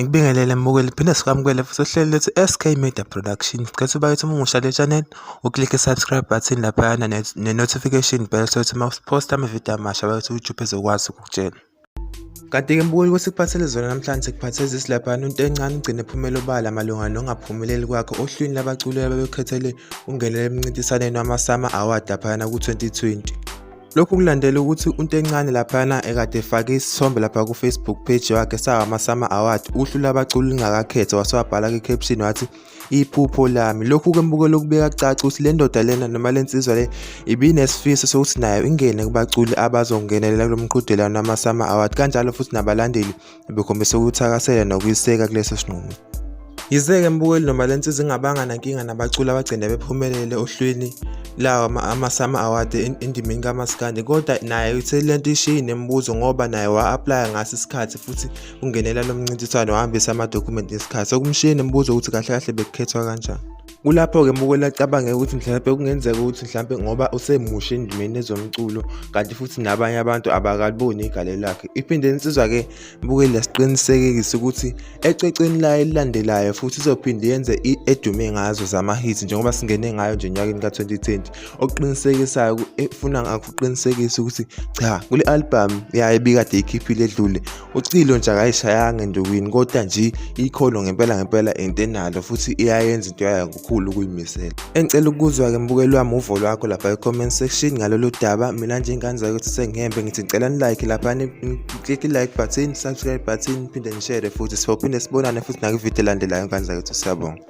Ngikubingelele mbukeli, phinde sikwamukele futhi ohlelo lethu SK Media Production. Sicela bakithi uma ungusha le channel, uklikhe subscribe button laphayana ne-notification bell sokuthi uma uposta amavidiyo amasha bakithi YouTube ezokwazi ukukutshela. Kanti-ke mbukeli kwesikupathele zona namhlanje sikuphathele isilaphana into encane ugcine ephumela obala malunga nongaphumeleli kwakhe ohlwini labaculi ababekhethele ungenele emncintiswaneni wama-Sama Award laphayana ku-2020. Lokhu kulandela ukuthi into encane laphana ekade efake isithombe lapha ku-Facebook page yakhe ama-Sama Award uhlu labaculi lingakakhetha wasewabhala ke-caption wathi iphupho lami. Lokhu-ke mbukelo okubeka kucaca ukuthi le ndoda lena noma le nsizwa le ibinesifiso sokuthi nayo ingene kubaculi abazongenelela kulo mqhudelwano wama-Sama Award, kanjalo futhi nabalandeli bekhombisa ukuthakasela nokuyiseka kuleso sinqumo. Yize-ke mbukeli noma le nsizwa ingabanga nankinga nabaculi abagcine bephumelele ohlwini lawo ama-Sama Award endimeni kaMaskandi, kodwa naye uthe le nto ishiye nemibuzo ngoba naye wa-aplya ngaso isikhathi futhi ungenela lo mncintiswano wahambisa amadokhumenti ngesikhathi, okumshiye nemibuzo ukuthi kahle kahle bekukhethwa kanjani. Kulapho-ke mbukeli acabange ukuthi mhlawumbe kungenzeka ukuthi mhlawumbe ngoba usemusha endimeni ezomculo kanti futhi nabanye abantu abakaliboni igalelo lakhe. Iphinde insizwa-ke mbukeli yasiqinisekisa ukuthi ecwecweni layo elilandelayo futhi izophinde yenze edume ngazo zama-hits njengoba singene ngayo nje enyakeni ka-2020, okuqinisekisayo efuna ngakuqinisekisa ukuthi cha, kule album yayo ebikade ikhiphile edlule uCilo nje akayishayanga endukwini, kodwa nje ikhono ngempela into enalo futhi iyayenza into yayo ngokukhulu ukuyimisela. Engicela ukuzwa-ke mbukeli wami uvo lwakho lapha e-comment section ngalolu daba. Mina nje ingane ukuthi sengihembe ngithi ngicela ni-like lapha, click i-like button, subscribe button, phinde ni-share futhi siphinde sibonane futhi nakwividiyo elandelayo ngane zakwethu. Siyabonga.